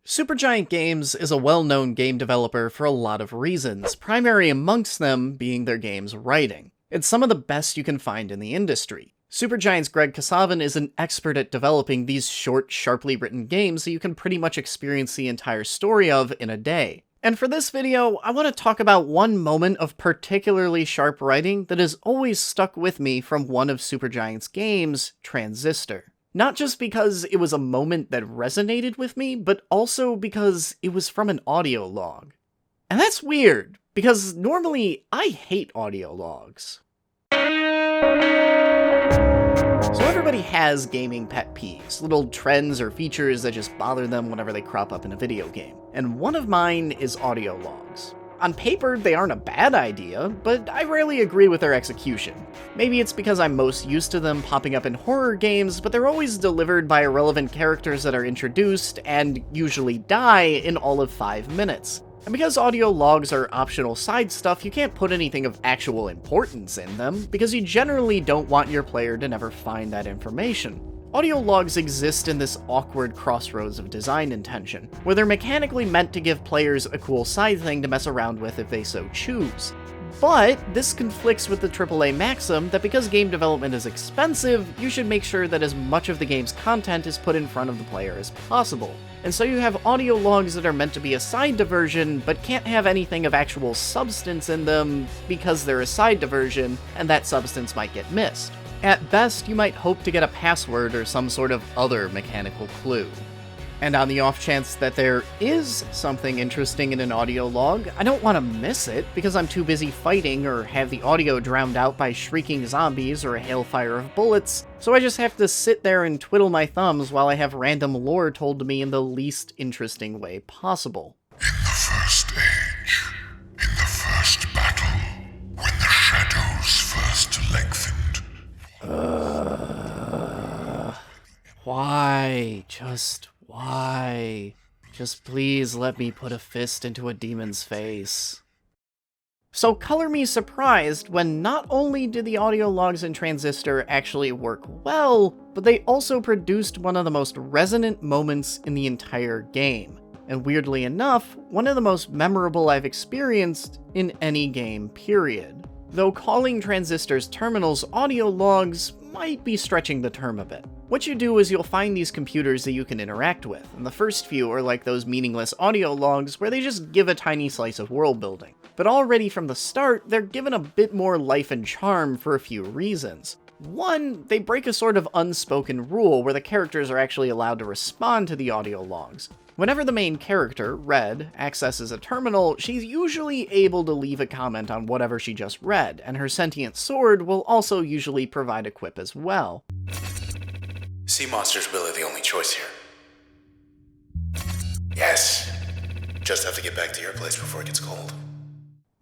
Supergiant Games is a well-known game developer for a lot of reasons, primary amongst them being their game's writing. It's some of the best you can find in the industry. Supergiant's Greg Kasavin is an expert at developing these short, sharply written games that you can pretty much experience the entire story of in a day. And for this video, I want to talk about one moment of particularly sharp writing that has always stuck with me from one of Supergiant's games, Transistor. Not just because it was a moment that resonated with me, but also because it was from an audio log. And that's weird, because normally I hate audio logs. So everybody has gaming pet peeves, little trends or features that just bother them whenever they crop up in a video game. And one of mine is audio logs. On paper, they aren't a bad idea, but I rarely agree with their execution. Maybe it's because I'm most used to them popping up in horror games, but they're always delivered by irrelevant characters that are introduced and usually die in all of 5 minutes. And because audio logs are optional side stuff, you can't put anything of actual importance in them, because you generally don't want your player to never find that information. Audio logs exist in this awkward crossroads of design intention, where they're mechanically meant to give players a cool side thing to mess around with if they so choose. But this conflicts with the AAA maxim that because game development is expensive, you should make sure that as much of the game's content is put in front of the player as possible. And so you have audio logs that are meant to be a side diversion, but can't have anything of actual substance in them because they're a side diversion, and that substance might get missed. At best, you might hope to get a password or some sort of other mechanical clue. And on the off chance that there is something interesting in an audio log, I don't want to miss it because I'm too busy fighting or have the audio drowned out by shrieking zombies or a hailfire of bullets, so I just have to sit there and twiddle my thumbs while I have random lore told to me in the least interesting way possible. In the first age, in the first battle, when the shadows first lengthened. Why? Just why? Just please let me put a fist into a demon's face. So color me surprised when not only did the audio logs in Transistor actually work well, but they also produced one of the most resonant moments in the entire game. And weirdly enough, one of the most memorable I've experienced in any game, period. Though calling Transistor's terminals audio logs might be stretching the term a bit. What you do is you'll find these computers that you can interact with, and the first few are like those meaningless audio logs where they just give a tiny slice of world building. But already from the start, they're given a bit more life and charm for a few reasons. One, they break a sort of unspoken rule where the characters are actually allowed to respond to the audio logs. Whenever the main character, Red, accesses a terminal, she's usually able to leave a comment on whatever she just read, and her sentient sword will also usually provide a quip as well. Sea monsters really the only choice here. Yes. Just have to get back to your place before it gets cold.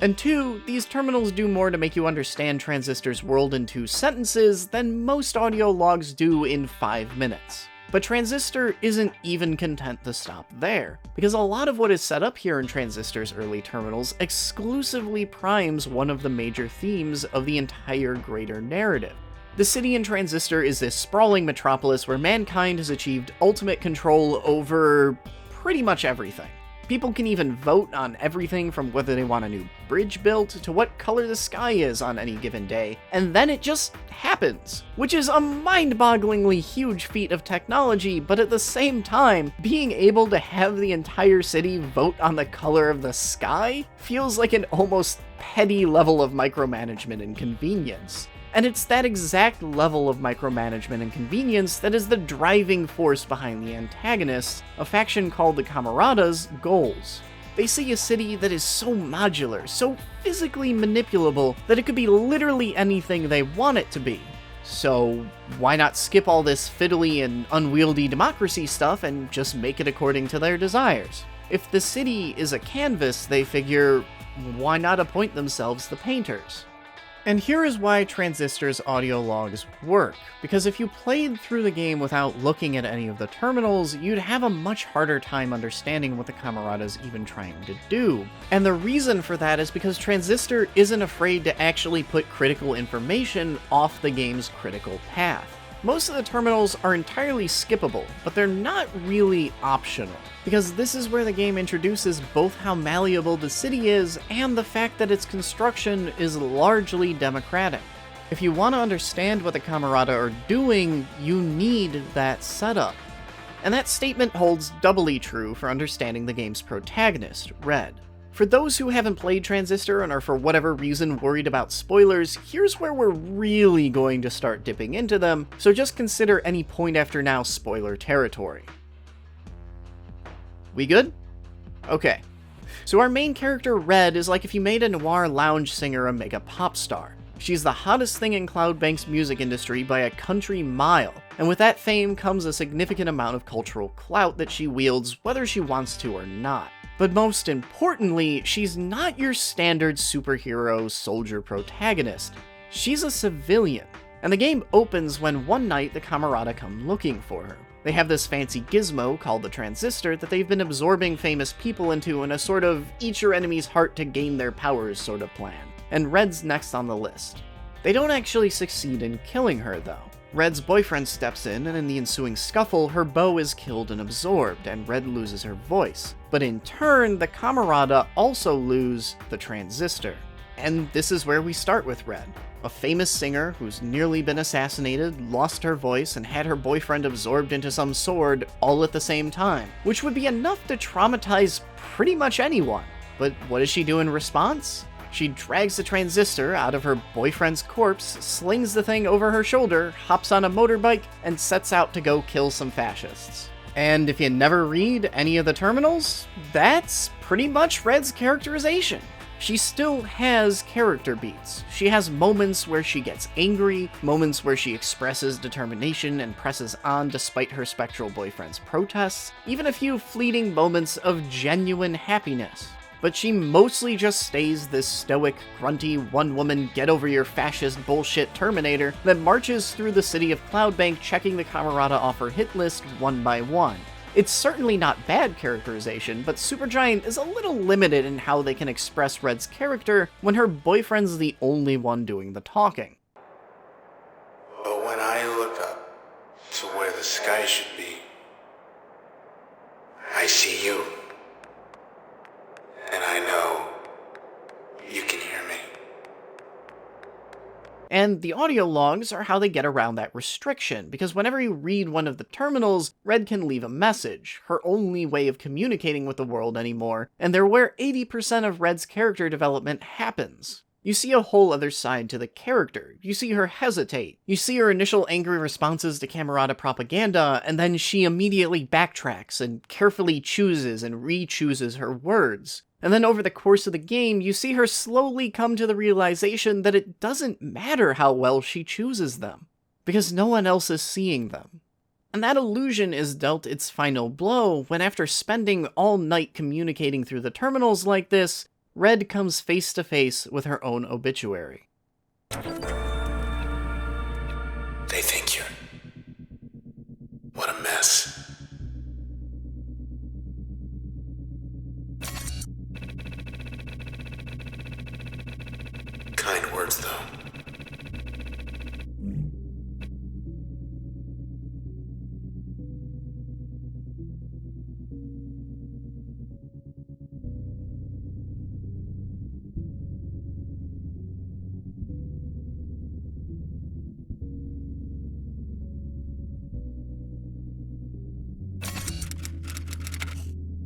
And two, these terminals do more to make you understand Transistor's world in 2 sentences than most audio logs do in 5 minutes. But Transistor isn't even content to stop there, because a lot of what is set up here in Transistor's early terminals exclusively primes one of the major themes of the entire greater narrative. The city in Transistor is this sprawling metropolis where mankind has achieved ultimate control over pretty much everything. People can even vote on everything from whether they want a new bridge built to what color the sky is on any given day, and then it just happens. Which is a mind-bogglingly huge feat of technology, but at the same time, being able to have the entire city vote on the color of the sky feels like an almost petty level of micromanagement and convenience. And it's that exact level of micromanagement and convenience that is the driving force behind the antagonists, a faction called the Camaradas, goals. They see a city that is so modular, so physically manipulable, that it could be literally anything they want it to be. So why not skip all this fiddly and unwieldy democracy stuff and just make it according to their desires? If the city is a canvas, they figure, why not appoint themselves the painters? And here is why Transistor's audio logs work, because if you played through the game without looking at any of the terminals, you'd have a much harder time understanding what the Camarada's even trying to do. And the reason for that is because Transistor isn't afraid to actually put critical information off the game's critical path. Most of the terminals are entirely skippable, but they're not really optional, because this is where the game introduces both how malleable the city is and the fact that its construction is largely democratic. If you want to understand what the Camerata are doing, you need that setup. And that statement holds doubly true for understanding the game's protagonist, Red. For those who haven't played Transistor and are for whatever reason worried about spoilers, here's where we're really going to start dipping into them, so just consider any point after now spoiler territory. We good? Okay. So our main character, Red, is like if you made a noir lounge singer a mega pop star. She's the hottest thing in Cloudbank's music industry by a country mile, and with that fame comes a significant amount of cultural clout that she wields whether she wants to or not. But most importantly, she's not your standard superhero soldier protagonist. She's a civilian, and the game opens when one night the Camerata come looking for her. They have this fancy gizmo called the Transistor that they've been absorbing famous people into in a sort of eat your enemy's heart to gain their powers sort of plan, and Red's next on the list. They don't actually succeed in killing her though. Red's boyfriend steps in, and in the ensuing scuffle, her bow is killed and absorbed, and Red loses her voice. But in turn, the Camerata also lose the Transistor. And this is where we start with Red, a famous singer who's nearly been assassinated, lost her voice, and had her boyfriend absorbed into some sword all at the same time, which would be enough to traumatize pretty much anyone. But what does she do in response? She drags the Transistor out of her boyfriend's corpse, slings the thing over her shoulder, hops on a motorbike, and sets out to go kill some fascists. And if you never read any of the terminals, that's pretty much Red's characterization. She still has character beats. She has moments where she gets angry, moments where she expresses determination and presses on despite her spectral boyfriend's protests, even a few fleeting moments of genuine happiness. But she mostly just stays this stoic, grunty, one-woman get-over-your-fascist bullshit Terminator that marches through the city of Cloudbank checking the Camerata off her hit list one by one. It's certainly not bad characterization, but Supergiant is a little limited in how they can express Red's character when her boyfriend's the only one doing the talking. But when I look up to where the sky should be, I see you. And I know you can hear me. And the audio logs are how they get around that restriction, because whenever you read one of the terminals, Red can leave a message, her only way of communicating with the world anymore, and they're where 80% of Red's character development happens. You see a whole other side to the character. You see her hesitate. You see her initial angry responses to Camerata propaganda, and then she immediately backtracks and carefully chooses and re-chooses her words. And then over the course of the game, you see her slowly come to the realization that it doesn't matter how well she chooses them, because no one else is seeing them. And that illusion is dealt its final blow when, after spending all night communicating through the terminals like this, Red comes face to face with her own obituary. They think you're... What a mess. Kind words, though.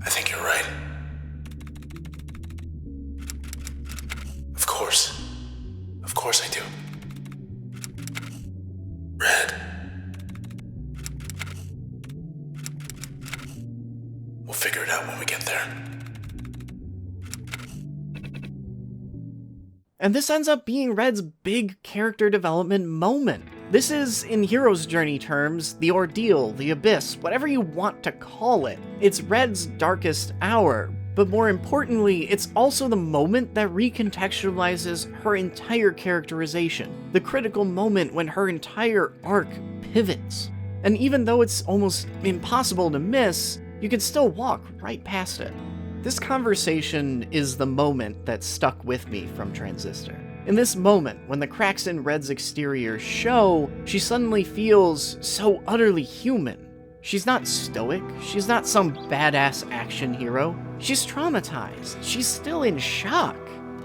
I think you're right. Of course. Of course I do. Red. We'll figure it out when we get there. And this ends up being Red's big character development moment. This is, in Hero's Journey terms, the ordeal, the abyss, whatever you want to call it. It's Red's darkest hour, but more importantly, it's also the moment that recontextualizes her entire characterization, the critical moment when her entire arc pivots. And even though it's almost impossible to miss, you can still walk right past it. This conversation is the moment that stuck with me from Transistor. In this moment, when the cracks in Red's exterior show, she suddenly feels so utterly human. She's not stoic, she's not some badass action hero. She's traumatized, she's still in shock.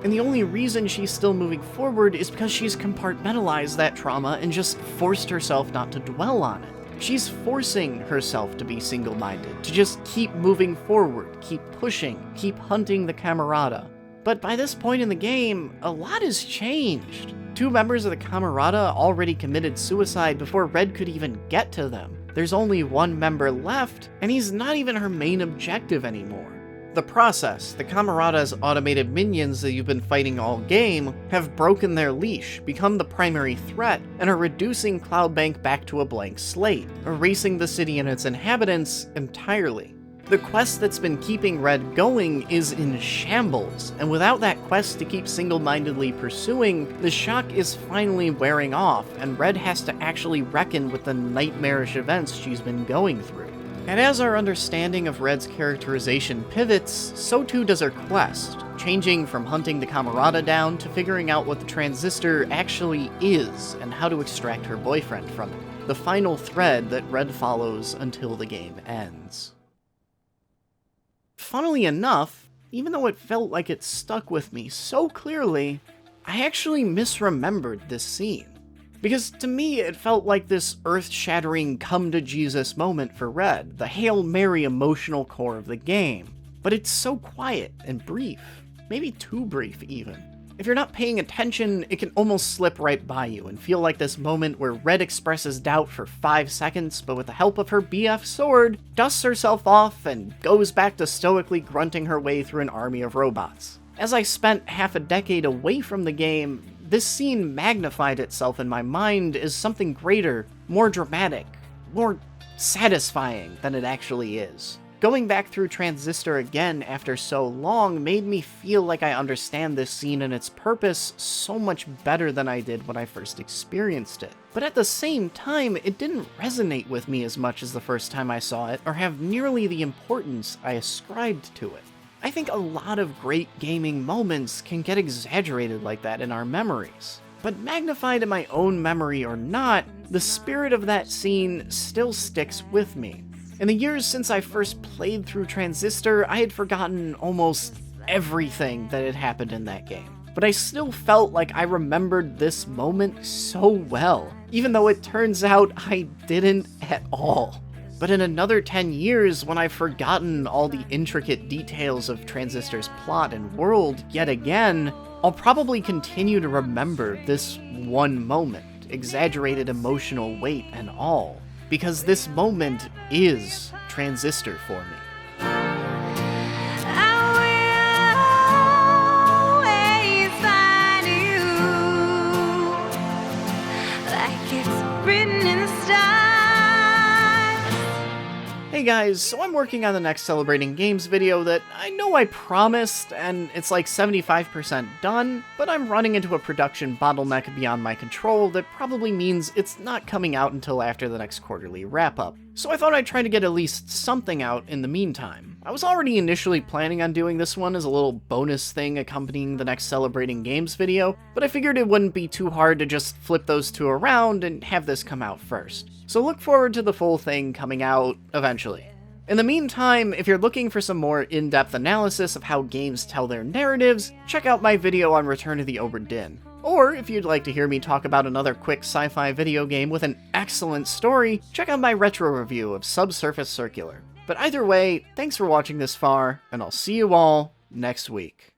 And the only reason she's still moving forward is because she's compartmentalized that trauma and just forced herself not to dwell on it. She's forcing herself to be single-minded, to just keep moving forward, keep pushing, keep hunting the Camerata. But by this point in the game, a lot has changed. 2 members of the Camerata already committed suicide before Red could even get to them. There's only 1 member left, and he's not even her main objective anymore. The process, the Camerata's automated minions that you've been fighting all game, have broken their leash, become the primary threat, and are reducing Cloudbank back to a blank slate, erasing the city and its inhabitants entirely. The quest that's been keeping Red going is in shambles, and without that quest to keep single-mindedly pursuing, the shock is finally wearing off, and Red has to actually reckon with the nightmarish events she's been going through. And as our understanding of Red's characterization pivots, so too does her quest, changing from hunting the Camerata down to figuring out what the Transistor actually is and how to extract her boyfriend from it. The final thread that Red follows until the game ends. Funnily enough, even though it felt like it stuck with me so clearly, I actually misremembered this scene. Because to me, it felt like this earth-shattering come-to-Jesus moment for Red, the Hail Mary emotional core of the game. But it's so quiet and brief, maybe too brief even. If you're not paying attention, it can almost slip right by you and feel like this moment where Red expresses doubt for 5 seconds, but with the help of her BF sword, dusts herself off and goes back to stoically grunting her way through an army of robots. As I spent half a decade away from the game, this scene magnified itself in my mind as something greater, more dramatic, more satisfying than it actually is. Going back through Transistor again after so long made me feel like I understand this scene and its purpose so much better than I did when I first experienced it. But at the same time, it didn't resonate with me as much as the first time I saw it, or have nearly the importance I ascribed to it. I think a lot of great gaming moments can get exaggerated like that in our memories. But magnified in my own memory or not, the spirit of that scene still sticks with me. In the years since I first played through Transistor, I had forgotten almost everything that had happened in that game. But I still felt like I remembered this moment so well, even though it turns out I didn't at all. But in another 10 years, when I've forgotten all the intricate details of Transistor's plot and world yet again, I'll probably continue to remember this one moment, exaggerated emotional weight and all, because this moment is Transistor for me. Hey guys, so I'm working on the next Celebrating Games video that I know I promised, and it's like 75% done, but I'm running into a production bottleneck beyond my control that probably means it's not coming out until after the next quarterly wrap-up. So I thought I'd try to get at least something out in the meantime. I was already initially planning on doing this one as a little bonus thing accompanying the next Celebrating Games video, but I figured it wouldn't be too hard to just flip those two around and have this come out first. So look forward to the full thing coming out eventually. In the meantime, if you're looking for some more in-depth analysis of how games tell their narratives, check out my video on Return to the Obra Dinn. Or if you'd like to hear me talk about another quick sci-fi video game with an excellent story, check out my retro review of Subsurface Circular. But either way, thanks for watching this far, and I'll see you all next week.